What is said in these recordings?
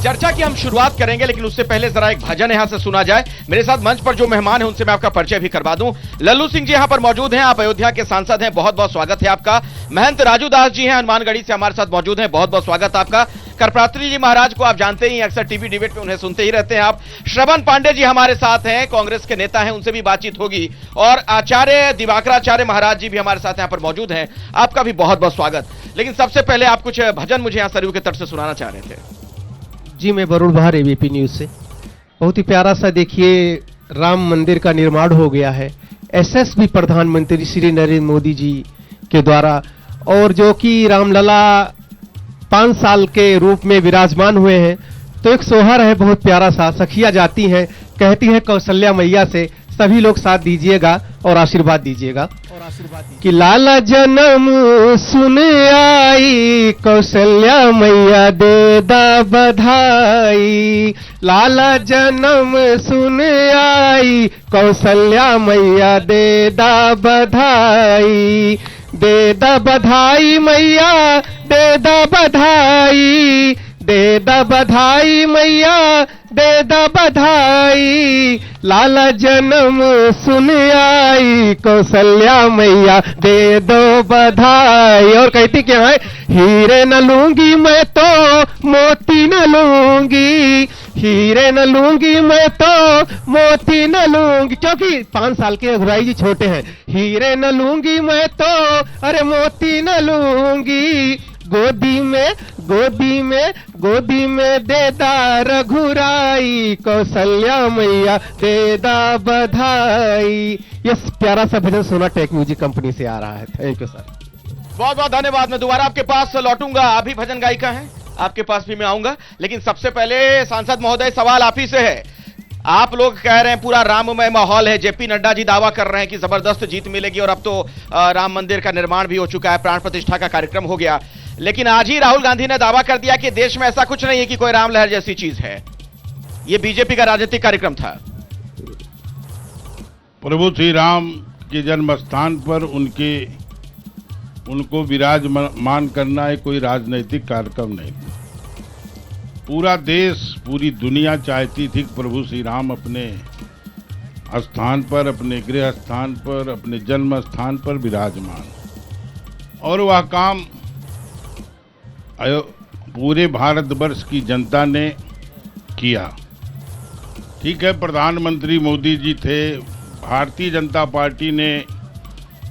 चर्चा की हम शुरुआत करेंगे, लेकिन उससे पहले जरा एक भजन यहां से सुना जाए। मेरे साथ मंच पर जो मेहमान हैं उनसे मैं आपका परिचय भी करवा दूं। लल्लू सिंह जी यहां पर मौजूद हैं, आप अयोध्या के सांसद हैं, बहुत बहुत स्वागत है आपका। महंत राजू दास जी हैं, हनुमानगढ़ी से हमारे साथ मौजूद हैं, बहुत बहुत स्वागत आपका। करपात्री जी महाराज को आप जानते ही, अक्सर टीवी डिबेट में उन्हें सुनते ही रहते हैं आप। श्रवण पांडे जी हमारे साथ हैं, कांग्रेस के नेता हैं, उनसे भी बातचीत होगी। और आचार्य दिवाकराचार्य महाराज जी भी हमारे साथ यहां पर मौजूद हैं, आपका भी बहुत बहुत स्वागत। लेकिन सबसे पहले आप कुछ भजन मुझे यहां सरयू के तट से सुनाना चाह रहे थे। जी, मैं वरुण बहार, एबीपी न्यूज से। बहुत ही प्यारा सा देखिए, राम मंदिर का निर्माण हो गया है यशस्वी प्रधानमंत्री श्री नरेंद्र मोदी जी के द्वारा, और जो कि रामलला 5 साल के रूप में विराजमान हुए हैं। तो एक सोहर है बहुत प्यारा सा, सखिया जाती हैं, कहती है कौशल्या मैया से, सभी लोग साथ दीजिएगा और आशीर्वाद दीजिएगा। कि लाला जन्म सुन आई, कौशल्या मैया दे दा बधाई। लाला जन्म सुन आई, कौशल्या मैया दे दा बधाई। दे दा बधाई मैया, दे दा बधाई, दे दा बधाई मैया, दे दा बधाई। लाला जन्म सुन आई, कौशल्या मैया दे दो बधाई। और कहती क्या है, हीरे न लूंगी मैं तो मोती न लूंगी, हीरे न लूंगी मैं तो मोती न लूंगी, क्योंकि 5 साल के रघुराई जी छोटे हैं। हीरे न लूंगी मैं तो, अरे मोती न लूंगी। गोदी में, गोदी में, गोदी में दे दा रघुराई, कौशल्या मैया दे दा बधाई। ये प्यारा सा भजन सोना टेक म्यूजिक कंपनी से आ रहा है। थैंक यू सर, बहुत बहुत धन्यवाद। मैं दोबारा आपके पास लौटूंगा, आप भी भजन गायिका हैं, आपके पास भी मैं आऊंगा। लेकिन सबसे पहले सांसद महोदय, सवाल आप ही से है। आप लोग कह रहे हैं पूरा राममय माहौल है, जेपी नड्डा जी दावा कर रहे हैं कि जबरदस्त जीत मिलेगी, और अब तो राम मंदिर का निर्माण भी हो चुका है, प्राण प्रतिष्ठा का कार्यक्रम हो गया। लेकिन आज ही राहुल गांधी ने दावा कर दिया कि देश में ऐसा कुछ नहीं है कि कोई राम लहर जैसी चीज है। यह बीजेपी का राजनीतिक कार्यक्रम था। प्रभु श्री राम के जन्म स्थान पर उनको विराजमान करना है कोई राजनीतिक कार्यक्रम नहीं। पूरा देश, पूरी दुनिया चाहती थी कि प्रभु श्री राम अपने स्थान पर, अपने गृह स्थान पर, अपने जन्म स्थान पर विराजमान, और वह काम पूरे भारतवर्ष की जनता ने किया। ठीक है, प्रधानमंत्री मोदी जी थे, भारतीय जनता पार्टी ने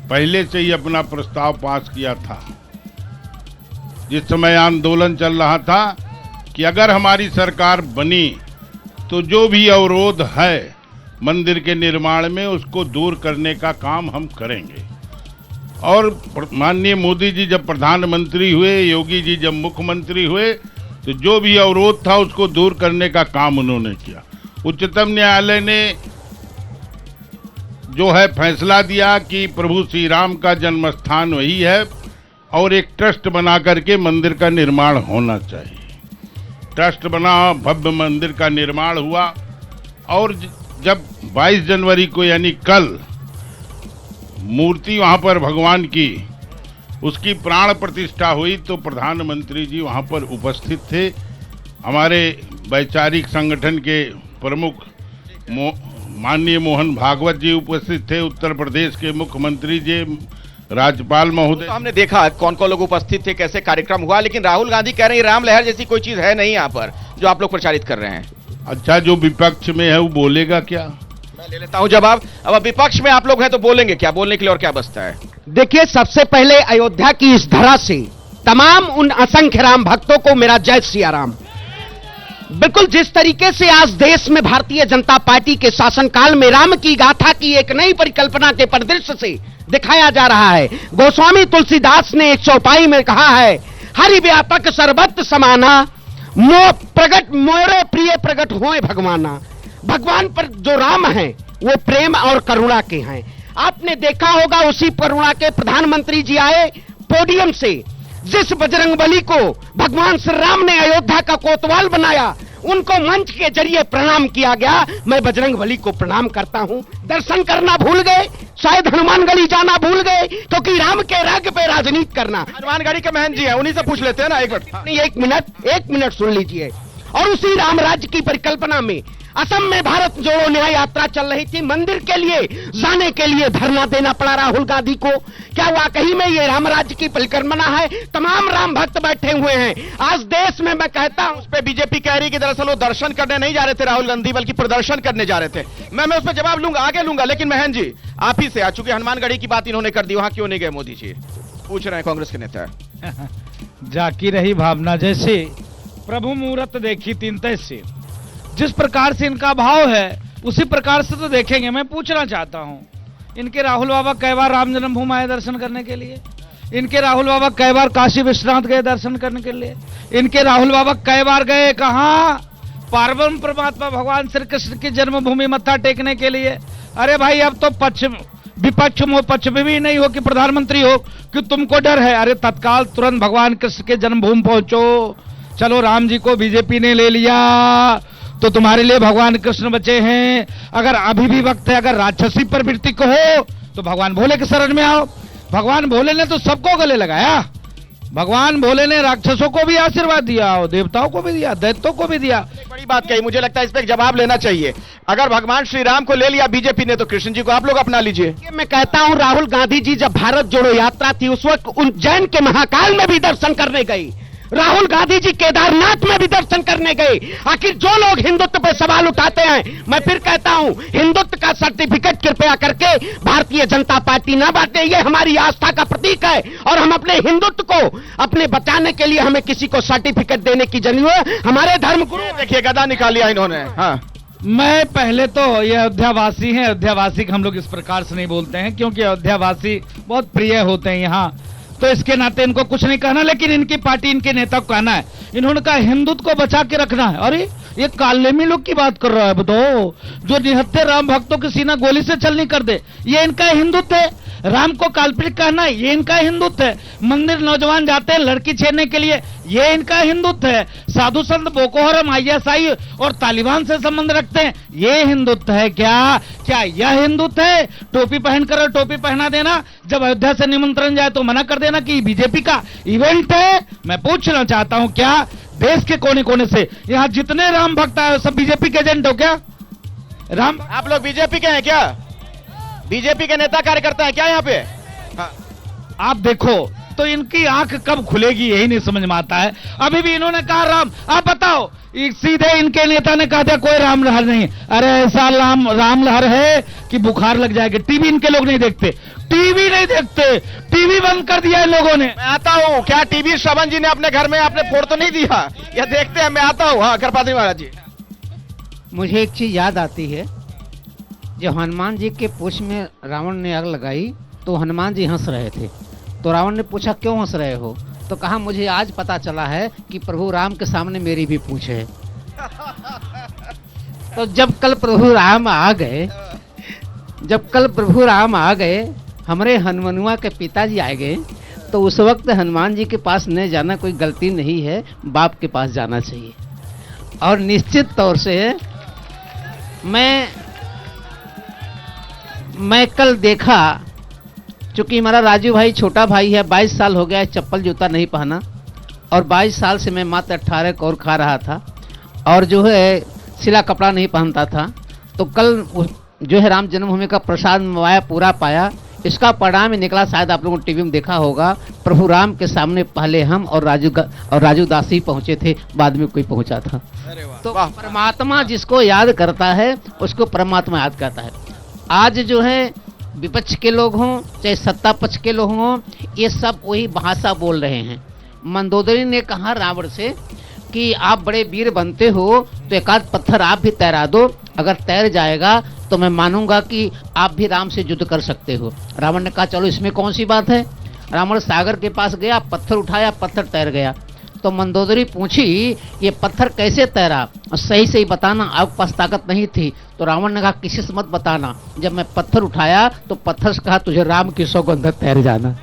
पहले से ही अपना प्रस्ताव पास किया था। जिस समय आंदोलन चल रहा था कि अगर हमारी सरकार बनी तो जो भी अवरोध है मंदिर के निर्माण में, उसको दूर करने का काम हम करेंगे। और माननीय मोदी जी जब प्रधानमंत्री हुए, योगी जी जब मुख्यमंत्री हुए, तो जो भी अवरोध था उसको दूर करने का काम उन्होंने किया। उच्चतम न्यायालय ने जो है फैसला दिया कि प्रभु श्री राम का जन्म स्थान वही है, और एक ट्रस्ट बना करके मंदिर का निर्माण होना चाहिए। ट्रस्ट बना, भव्य मंदिर का निर्माण हुआ, और जब 22 जनवरी को यानी कल मूर्ति वहां पर भगवान की, उसकी प्राण प्रतिष्ठा हुई, तो प्रधानमंत्री जी वहां पर उपस्थित थे। हमारे वैचारिक संगठन के प्रमुख माननीय मोहन भागवत जी उपस्थित थे, उत्तर प्रदेश के मुख्यमंत्री जी, राज्यपाल महोदय। तो हमने देखा कौन कौन लोग उपस्थित थे, कैसे कार्यक्रम हुआ। लेकिन राहुल गांधी कह रहे हैं राम लहर जैसी कोई चीज है नहीं यहाँ पर जो आप लोग प्रचारित कर रहे हैं। अच्छा, जो विपक्ष में है वो बोलेगा क्या? मैं ले लेता हूं जवाब। अब विपक्ष में आप लोग हैं तो बोलेंगे क्या, बोलने के लिए और क्या बचता है? देखिए, सबसे पहले अयोध्या की इस धरा से तमाम उन असंख्य राम भक्तों को मेरा जय सिया राम। बिल्कुल जिस तरीके से आज देश में भारतीय जनता पार्टी के शासनकाल में राम की गाथा की एक नई परिकल्पना के परिदृश्य से दिखाया जा रहा है। गोस्वामी तुलसीदास ने एक चौपाई में कहा है, हरि व्यापक सर्वत्र समाना, प्रगट मोरे प्रिय प्रगट होए भगवाना। भगवान पर जो राम हैं वो प्रेम और करुणा के हैं। आपने देखा होगा उसी करुणा के प्रधानमंत्री जी आए पोडियम से, जिस बजरंगबली को भगवान श्री राम ने अयोध्या का कोतवाल बनाया, उनको मंच के जरिए प्रणाम किया गया। मैं बजरंगबली को प्रणाम करता हूं। दर्शन करना भूल गए, शायद हनुमानगढ़ी जाना भूल गए, क्योंकि राम के राग पे राजनीति करना। हनुमानगढ़ी के महंत जी हैं, उन्हीं से पूछ लेते हैं ना। एक मिनट एक मिनट सुन लीजिए। और उसी राम राज्य की परिकल्पना में असम में भारत जोड़ो न्याय यात्रा चल रही थी। मंदिर के लिए जाने के लिए धरना देना पड़ा राहुल गांधी को। क्या वाकई में ये राम राज्य की परिकल्पना है? तमाम राम भक्त बैठे हुए हैं आज देश में। मैं कहता हूं उस पे बीजेपी कह रही कि दरअसल वो दर्शन करने नहीं जा रहे थे राहुल गांधी, बल्कि प्रदर्शन करने जा रहे थे। मैं उस पर जवाब लूंगा, आगे लूंगा, लेकिन महन जी आप ही से, आ चुके हनुमानगढ़ी की बात इन्होंने कर दी, वहां क्यों नहीं गए मोदी जी, पूछ रहे हैं कांग्रेस के नेता। जाकी रही भावना जैसे, प्रभु मुहूर्त देखी तीन तैसे। जिस प्रकार से इनका भाव है उसी प्रकार से तो देखेंगे। मैं पूछना चाहता हूं, इनके राहुल बाबा कई बार राम जन्मभूमि आए दर्शन करने के लिए? इनके राहुल बाबा कई बार काशी विश्वनाथ गए दर्शन करने के लिए? इनके राहुल बाबा कई बार गए कहां? पार्वण परमात्मा भगवान श्री कृष्ण की जन्मभूमि मत्था टेकने के लिए। अरे भाई अब तो विपक्ष में पक्ष में भी नहीं हो कि प्रधानमंत्री हो कि तुमको डर है। अरे तत्काल तुरंत भगवान कृष्ण के जन्मभूमि पहुंचो। चलो राम जी को बीजेपी ने ले लिया तो तुम्हारे लिए भगवान कृष्ण बचे हैं। अगर अभी भी वक्त है, अगर राक्षसी प्रवृत्ति को हो तो भगवान भोले के शरण में आओ। भगवान भोले ने तो सबको गले लगाया। भगवान भोले ने राक्षसों को भी आशीर्वाद दिया और देवताओं को भी दिया, दैत्यों को भी दिया। एक बड़ी बात कही, मुझे लगता है इस पे एक जवाब लेना चाहिए। अगर भगवान श्री राम को ले लिया बीजेपी ने तो कृष्ण जी को आप लोग अपना लीजिए। मैं कहता हूं राहुल गांधी जी जब भारत जोड़ो यात्रा थी उस वक्त उज्जैन के महाकाल में भी दर्शन करने गई। राहुल गांधी जी केदारनाथ में भी दर्शन करने गए। आखिर जो लोग हिंदुत्व पर सवाल उठाते हैं, मैं फिर कहता हूं हिंदुत्व का सर्टिफिकेट कृपया करके भारतीय जनता पार्टी ना बांटे। ये हमारी आस्था का प्रतीक है और हम अपने हिंदुत्व को अपने बचाने के लिए हमें किसी को सर्टिफिकेट देने की जरूरत है। हमारे धर्मगुरु देखिए गदा निकाल लिया इन्होंने। हाँ, मैं पहले तो ये अयोध्यावासी हैं, अयोध्यावासी हम लोग इस प्रकार से नहीं बोलते हैं क्योंकि अयोध्यावासी बहुत प्रिय होते हैं यहाँ, तो इसके नाते इनको कुछ नहीं कहना। लेकिन इनकी पार्टी, इनके नेता को कहना है। इन्होंने कहा हिंदुत्व को बचा के रखना है। अरे ये कालेमी लोग की बात कर रहा है, बताओ, जो निहत्थे राम भक्तों के सीना गोली से चलनी कर दे, ये इनका हिंदुत्व है। राम को काल्पनिक कहना है, ये इनका हिंदुत्व है। मंदिर नौजवान जाते हैं लड़की छेड़ने के लिए, ये इनका हिंदुत्व है। साधु संत बोको हराम, ISI और तालिबान से संबंध रखते हैं, ये हिंदुत्व है क्या? क्या यह हिंदुत्व है? टोपी पहनकर टोपी पहना देना, जब अयोध्या से निमंत्रण जाए तो मना कर देना कि बीजेपी का इवेंट है? मैं पूछना चाहता हूं क्या देश के कोने कोने से यहां जितने राम भक्त आए सब बीजेपी के एजेंट हो क्या? राम, आप लोग बीजेपी के हैं क्या? बीजेपी के नेता कार्यकर्ता हैं क्या यहाँ पे? हाँ। आप देखो तो इनकी आंख कब खुलेगी यही नहीं समझ में आता है। अभी भी इन्होंने कहा राम, आप बताओ, सीधे इनके नेता ने कहा था कोई राम लहर नहीं। अरे ऐसा राम लहर है कि बुखार लग जाएगी। टीवी इनके लोग नहीं देखते, टीवी नहीं देखते, टीवी बंद कर दिया इन लोगों ने। मैं आता हूँ, क्या टीवी श्रवण जी ने अपने घर में आपने फोड़ तो नहीं दिया? या देखते हैं, मैं आता हूँ। हाँ, कृपाद्री महाराज जी। मुझे एक चीज याद आती है, जब हनुमान जी के पूंछ में रावण ने आग लगाई तो हनुमान जी हंस रहे थे। तो रावण ने पूछा क्यों हंस रहे हो? तो कहा मुझे आज पता चला है कि प्रभु राम के सामने मेरी भी पूंछ है। तो जब कल प्रभु राम आ गए, हमारे हनुमनुआ के पिताजी आ गए, तो उस वक्त हनुमान जी के पास न जाना कोई गलती नहीं है, बाप के पास जाना चाहिए। और निश्चित तौर से मैं कल देखा, चूंकि हमारा राजू भाई छोटा भाई है, 22 साल हो गया है चप्पल जूता नहीं पहना, और 22 साल से मैं मात्र 18 कौर खा रहा था और जो है सिला कपड़ा नहीं पहनता था। तो कल जो है राम जन्मभूमि का प्रसाद मवाया पूरा पाया। इसका परिणाम ही निकला, शायद आप लोगों ने टीवी में देखा होगा, प्रभु राम के सामने पहले हम और राजू दास ही पहुंचे थे, बाद में कोई पहुंचा था। तो परमात्मा जिसको याद करता है उसको परमात्मा याद करता है। आज जो है विपक्ष के लोग हों चाहे सत्ता पक्ष के लोग हों, ये सब वही भाषा बोल रहे हैं। मंदोदरी ने कहा रावण से कि आप बड़े वीर बनते हो तो एक आध पत्थर आप भी तैरा दो, अगर तैर जाएगा तो मैं मानूंगा कि आप भी राम से युद्ध कर सकते हो। रावण ने कहा चलो इसमें कौन सी बात है। रावण सागर के पास गया, पत्थर उठाया, पत्थर तैर गया। तो मंदोदरी पूछी ये पत्थर कैसे तैरा, सही सही बताना, आपके पास ताकत नहीं थी। तो रावण ने कहा किसी से मत बताना, जब मैं पत्थर उठाया तो पत्थर से कहा तुझे राम की सौगंध तैर जाना।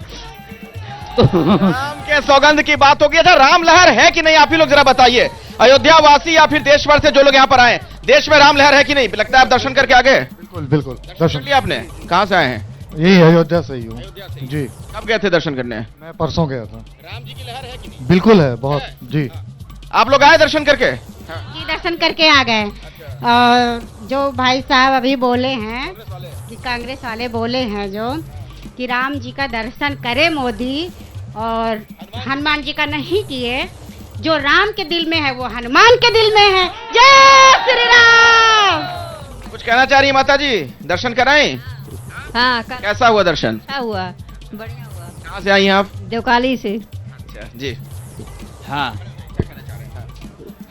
राम के सौगंध की बात होगी। अच्छा, राम लहर है कि नहीं, आप ही लोग जरा बताइए, अयोध्या वासी या फिर देश भर से जो लोग यहाँ पर आए, देश में राम लहर है कि नहीं? लगता है आप दर्शन करके आ गए। बिल्कुल बिल्कुल दर्शन लिया आपने? कहाँ से आए हैं? यही अयोध्या से ही हूँ जी। कब गए थे दर्शन करने? मैं परसों गया था। राम जी की लहर है कि नहीं? बिल्कुल है, बहुत जी। आप लोग आए दर्शन करके? जी दर्शन करके आ गए। और जो भाई साहब अभी बोले हैं कि कांग्रेस वाले बोले हैं जो कि राम जी का दर्शन करे मोदी और हनुमान जी का नहीं किए, जो राम के दिल में है वो हनुमान के दिल में है। जय श्री राम। कुछ कहना चाह रही है माता जी? दर्शन कराएं? हाँ कैसा हुआ दर्शन? अच्छा हुआ, बढ़िया हुआ। कहाँ से आई हैं आप? देवकाली से। अच्छा जी। हाँ,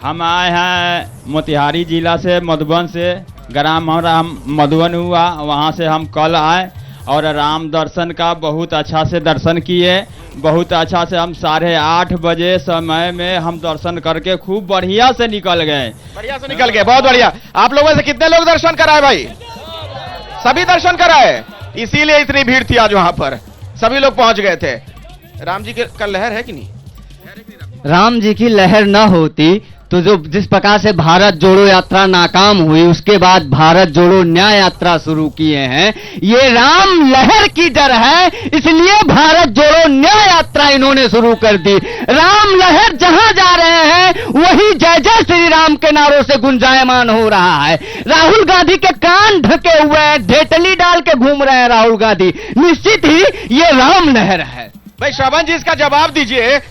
हम आए हैं मोतिहारी जिला से, मधुबन से। ग्राम हमारा मधुबन हुआ, वहाँ से हम कल आए और राम दर्शन का बहुत अच्छा से दर्शन किए। बहुत अच्छा से हम 8:30 बजे समय में हम दर्शन करके खूब बढ़िया से निकल गए। बढ़िया से निकल गए, बहुत बढ़िया। आप लोगों से कितने लोग दर्शन कराए भाई? सभी दर्शन कराए, इसीलिए इतनी भीड़ थी आज वहां पर, सभी लोग पहुंच गए थे। राम जी की कल लहर है कि नहीं? राम जी की लहर न होती तो जो जिस प्रकार से भारत जोड़ो यात्रा नाकाम हुई, उसके बाद भारत जोड़ो न्याय यात्रा शुरू किए हैं। ये राम लहर की डर है, इसलिए भारत जोड़ो न्याय यात्रा इन्होंने शुरू कर दी। राम लहर जहां जा रहे हैं वही जय जय श्री राम के नारों से गुंजायमान हो रहा है। राहुल गांधी के कान ढके हुए हैं, ढेटली डाल के घूम रहे हैं राहुल गांधी। निश्चित ही ये राम लहर है। भाई श्रवण जी इसका जवाब दीजिए।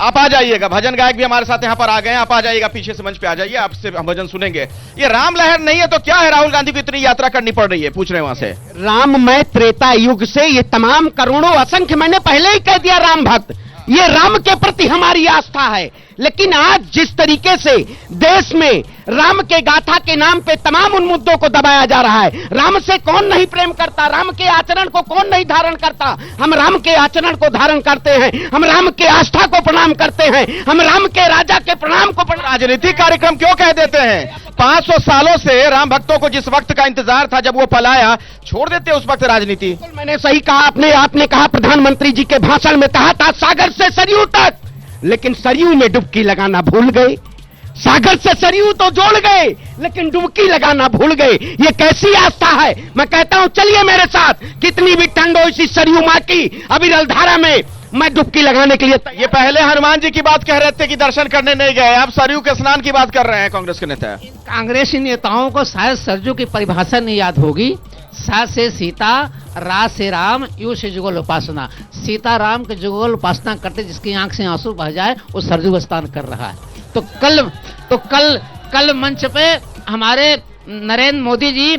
आप आ जाइएगा, भजन गायक भी हमारे साथ यहाँ पर आ गए हैं। आप आ जाइएगा, पीछे से मंच पे आ जाइए, आपसे हम भजन सुनेंगे। ये राम लहर नहीं है तो क्या है? राहुल गांधी को इतनी यात्रा करनी पड़ रही है, पूछ रहे हैं वहां से। राममय त्रेता युग से ये तमाम करोड़ों असंख्य, मैंने पहले ही कह दिया, राम भक्त, ये राम के प्रति हमारी आस्था है। लेकिन आज जिस तरीके से देश में राम के गाथा के नाम पे तमाम उन मुद्दों को दबाया जा रहा है, राम से कौन नहीं प्रेम करता, राम के आचरण को कौन नहीं धारण करता, हम राम के आचरण को धारण करते हैं, हम राम के आस्था को प्रणाम करते हैं, हम राम के राजा के प्रणाम को राजनीतिक कार्यक्रम क्यों कह देते हैं? 500 सालों से राम भक्तों को जिस वक्त का इंतजार था, जब वो पलाया, छोड़ देते उस वक्त राजनीति। मैंने सही कहा, आपने कहा, प्रधानमंत्री जी के भाषण में कहा था सागर से सरयू तक, लेकिन सरयू में डुबकी लगाना भूल गए। सागर से सरयू तो जोड़ गए, लेकिन डुबकी लगाना भूल गए। ये कैसी आस्था है? मैं कहता हूं चलिए मेरे साथ, कितनी भी ठंड हो इसी सरयू मां की अविरल धारा में मैं डुबकी लगाने के लिए। ये पहले हनुमान जी की बात कह रहे थे कि दर्शन करने नहीं गए, अब सरयू के स्नान की बात कर रहे हैं कांग्रेस के नेता। कांग्रेसी नेताओं को शायद सरयू की परिभाषा नहीं याद होगी। सा से सीता, रा से राम, यू से जुगल उपासना। सीता राम के जुगल उपासना करते जिसकी आंख से आंसू बह जाए वो सरयू स्नान कर रहा है। तो कल मंच पे हमारे नरेंद्र मोदी जी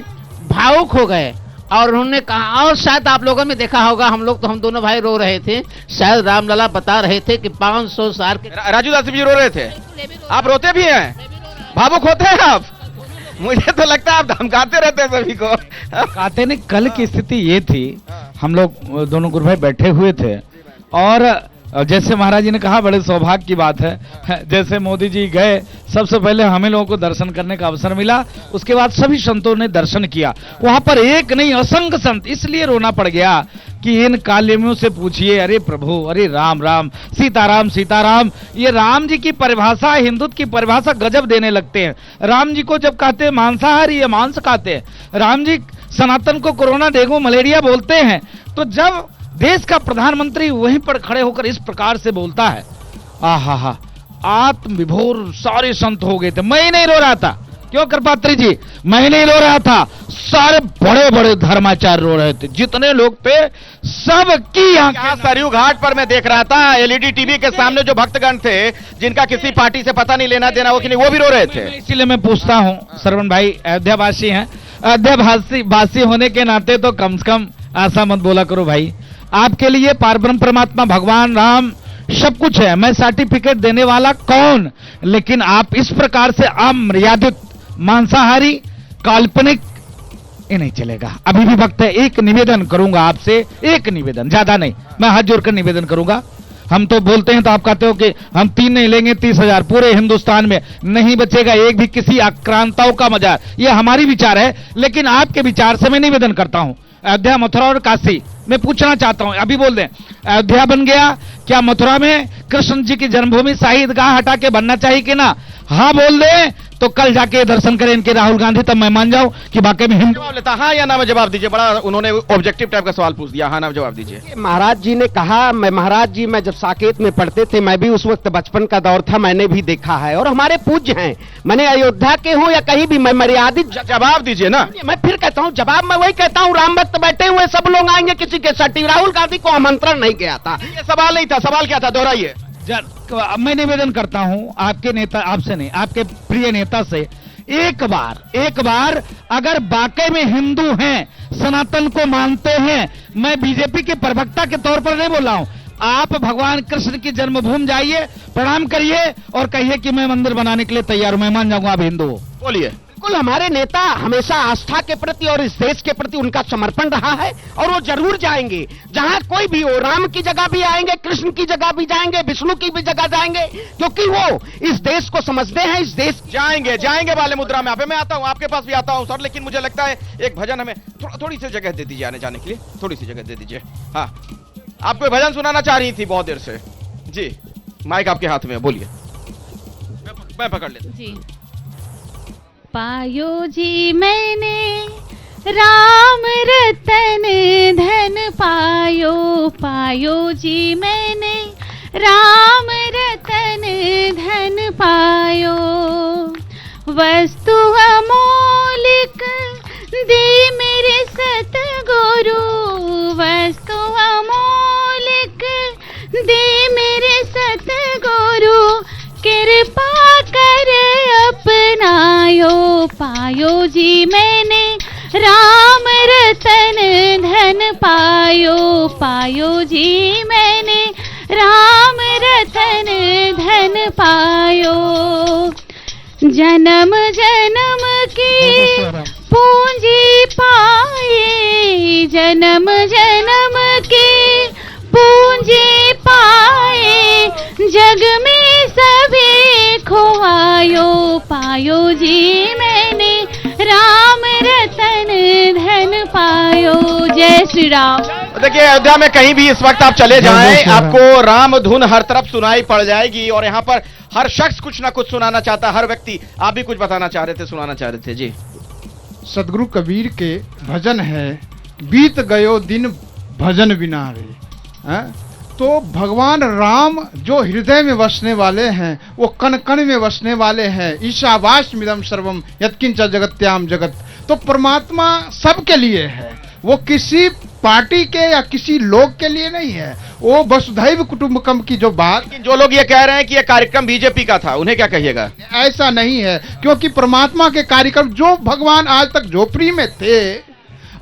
भावुक हो गए और उन्होंने कहा, और शायद आप लोगों ने देखा होगा, हम दोनों भाई रो रहे थे, शायद रामलला बता रहे थे कि 500 साल के। राजू दास जी रो रहे थे, आप रोते भी हैं, भावुक होते हैं आप? मुझे तो लगता है आप धमकाते रहते हैं सभी को। धमकाते नहीं, कल की स्थिति ये थी, हम लोग दोनों गुरु भाई बैठे हुए थे और जैसे महाराज जी ने कहा, बड़े सौभाग्य की बात है, जैसे मोदी जी गए, सबसे पहले हमें लोगों को दर्शन करने का अवसर मिला, उसके बाद सभी संतों ने दर्शन किया। वहां पर एक नहीं असंख्य संत, इसलिए रोना पड़ गया कि इन कालियों से पूछिए, अरे प्रभु, अरे राम राम, सीताराम सीताराम। ये राम जी की परिभाषा, हिंदुत्व की परिभाषा गजब देने लगते हैं। राम जी को जब कहते हैं मांसाहारी, ये मांस खाते हैं। राम जी सनातन को कोरोना, डेंगू, मलेरिया बोलते हैं। तो जब देश का प्रधानमंत्री वहीं पर खड़े होकर इस प्रकार से बोलता है, आहा, आत्मविभोर सारे संत हो गए थे। मैं ही नहीं रो रहा था, क्यों कृपात्री जी, मैं नहीं रो रहा था, सारे बड़े बड़े धर्माचार्य रो रहे थे, जितने लोग थे सबकी आंखें। सरयू घाट पर मैं देख रहा था, एलईडी टीवी के सामने जो भक्तगण थे, जिनका किसी पार्टी से पता नहीं लेना देना, वो भी रो रहे थे। इसीलिए मैं पूछता हूँ, श्रवण भाई अयोध्यावासी हैं, अयोध्यावासी होने के नाते तो कम से कम ऐसा मत बोला करो भाई। आपके लिए पारब्रह्म परमात्मा भगवान राम सब कुछ है, मैं सर्टिफिकेट देने वाला कौन, लेकिन आप इस प्रकार से अमर्यादित, मांसाहारी, काल्पनिक, ये नहीं चलेगा। अभी भी वक्त है, एक निवेदन करूंगा आपसे, एक निवेदन, ज्यादा नहीं, मैं हाथ जोड़कर निवेदन करूंगा। हम तो बोलते हैं तो आप कहते हो कि हम 3 नहीं लेंगे, 30,000 पूरे हिंदुस्तान में नहीं बचेगा एक भी किसी आक्रांताओं का मजार। ये हमारी विचार है, लेकिन आपके विचार से मैं निवेदन करता हूं। अयोध्या, मथुरा और काशी मैं पूछना चाहता हूं, अभी बोल दें, अयोध्या बन गया, क्या मथुरा में कृष्ण जी की जन्मभूमि शाही ईदगाह हटा के बनना चाहिए कि ना? हाँ बोल दें तो कल जाके दर्शन करें इनके राहुल गांधी, तब मैं मान जाऊं कि वाकई में हिंदू। जवाब लेता, हाँ या ना में जवाब दीजिए। बड़ा उन्होंने ऑब्जेक्टिव टाइप का सवाल पूछ दिया, हाँ ना में जवाब दीजिए। महाराज जी ने कहा, महाराज जी मैं जब साकेत में पढ़ते थे, मैं भी उस वक्त बचपन का दौर था, मैंने भी देखा है और हमारे पूज्य हैं, मैंने अयोध्या के हो या कहीं भी, मैं मर्यादित जवाब दीजिए ना। मैं फिर कहता हूं, जवाब मैं वही कहता हूं, राम भक्त बैठे हुए सब लोग आएंगे, किसी के सटी राहुल गांधी को आमंत्रण नहीं गया था। ये सवाल नहीं था, सवाल क्या था, दोहराइए। मैं निवेदन करता हूं आपके नेता, आपसे नहीं, आपके प्रिय नेता से, एक बार अगर वाकई में हिंदू हैं, सनातन को मानते हैं, मैं बीजेपी के प्रवक्ता के तौर पर नहीं बोल रहा हूं, आप भगवान कृष्ण की जन्मभूमि जाइए, प्रणाम करिए और कहिए कि मैं मंदिर बनाने के लिए तैयार हूं, मैं मान जाऊंगा आप हिंदू हो। बोलिए। बिल्कुल, हमारे नेता हमेशा आस्था के प्रति और इस देश के प्रति उनका समर्पण रहा है और वो जरूर जाएंगे जहां कोई भी हो, राम की जगह भी आएंगे, कृष्ण की जगह भी जाएंगे, विष्णु की भी जगह जाएंगे, क्योंकि वो इस देश को समझते हैं। इस देश जाएंगे वाले मुद्रा में आप, मैं आता हूं, आपके पास भी आता हूं सर, लेकिन मुझे लगता है एक भजन हमें थोड़ी सी जगह दे दीजिए, आने जाने के लिए थोड़ी सी जगह दे दीजिए। हाँ, आप कोई भजन सुनाना चाह रही थी बहुत देर से जी, माइक आपके हाथ में, बोलिए। मैं पकड़ लेता जी। पायो जी मैंने राम रतन धन पायो, पायो जी मैंने राम रतन धन पायो, वस्तु अमोलिक दे मेरे सतगुरु, वस्तु अमोलिक दे मेरे सतगुरु, कृपा कर अपनायो, पायो जी मैंने राम रतन धन पायो, पायो जी मैंने राम रतन धन पायो, जन्म जन्म की पूंजी पाए, जन्म जन्म की पूंजी पाए, जग में सभी खोआयो, पायो जी मैंने राम रतन धन पायो। जय श्री राम। देखिए, अयोध्या में कहीं भी इस वक्त आप चले जाएं, आपको राम धुन हर तरफ सुनाई पड़ जाएगी और यहाँ पर हर शख्स कुछ ना कुछ सुनाना चाहता है, हर व्यक्ति। आप भी कुछ बताना चाह रहे थे, सुनाना चाह रहे थे जी। सदगुरु कबीर के भजन है, बीत गयो दिन भजन बिना रे। तो भगवान राम जो हृदय में बसने वाले हैं, वो कण कण में बसने वाले हैं। ईशावास्यमिदं सर्वम यत्किंच जगत्याम जगत। तो परमात्मा सबके लिए है, वो किसी पार्टी के या किसी लोग के लिए नहीं है, वो वसुधैव कुटुंबकम की जो बात। जो लोग ये कह रहे हैं कि ये कार्यक्रम बीजेपी का था, उन्हें क्या कहिएगा? ऐसा नहीं है, क्योंकि परमात्मा के कार्यक्रम जो भगवान आज तक झोपड़ी में थे,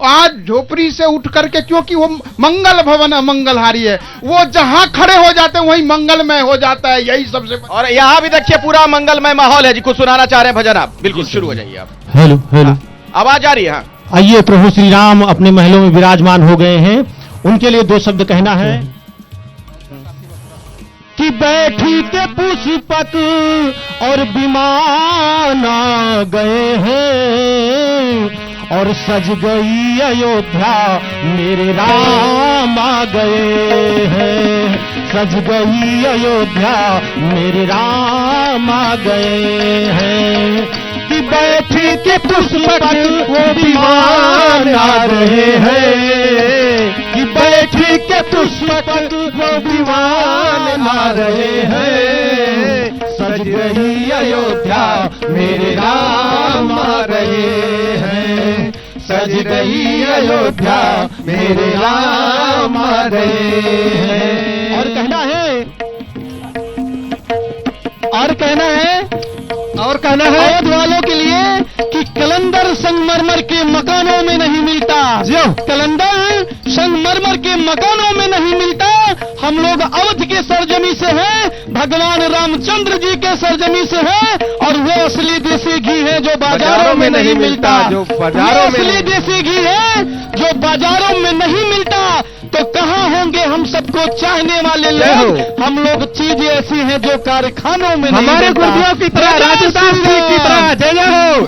आज झोपड़ी से उठ करके, क्योंकि वो मंगल भवन अमंगलहारी है, वो जहां खड़े हो जाते हैं वहीं मंगलमय हो जाता है। यही सबसे, और यहाँ भी देखिए पूरा मंगलमय माहौल है जी। कुछ सुनाना चाह रहे हैं भजन आप? बिल्कुल, शुरू हो जाइए आप। हेलो हेलो, आवाज आ रही है? हाँ, आइए। प्रभु श्री राम अपने महलों में विराजमान हो गए हैं, उनके लिए दो शब्द कहना है कि बैठी के पुष्पक और विमान आ गए हैं और सज गई अयोध्या मेरे राम आ गए हैं, सज गई अयोध्या मेरे राम आ गए हैं, कि बैठी के पुष्पक वो विमान आ रहे हैं, कि बैठी के पुष्पक वो विमान आ रहे हैं, सज गई अयोध्या मेरे राम आ रहे हैं, सज गई अयोध्या मेरे राम आ रहे हैं। और कहना है, और कहना है, और कहना है अवध वालों के लिए कि कलंदर संगमरमर के मकानों में नहीं मिलता, कलंदर संगमरमर के मकानों में नहीं मिलता। हम लोग अवध के सरजमी से हैं, भगवान रामचंद्र जी के सरजमी से हैं, और वो असली देसी घी है जो बाजारों में नहीं मिलता, जो बाजारों में असली देसी घी है जो बाजारों में नहीं मिलता। तो कहाँ होंगे हम सबको चाहने वाले लोग? हम लोग चीज ऐसी हैं जो कारखानों में हमारे गुरुओं की तरह, राजस्थान की तरह। जय हो।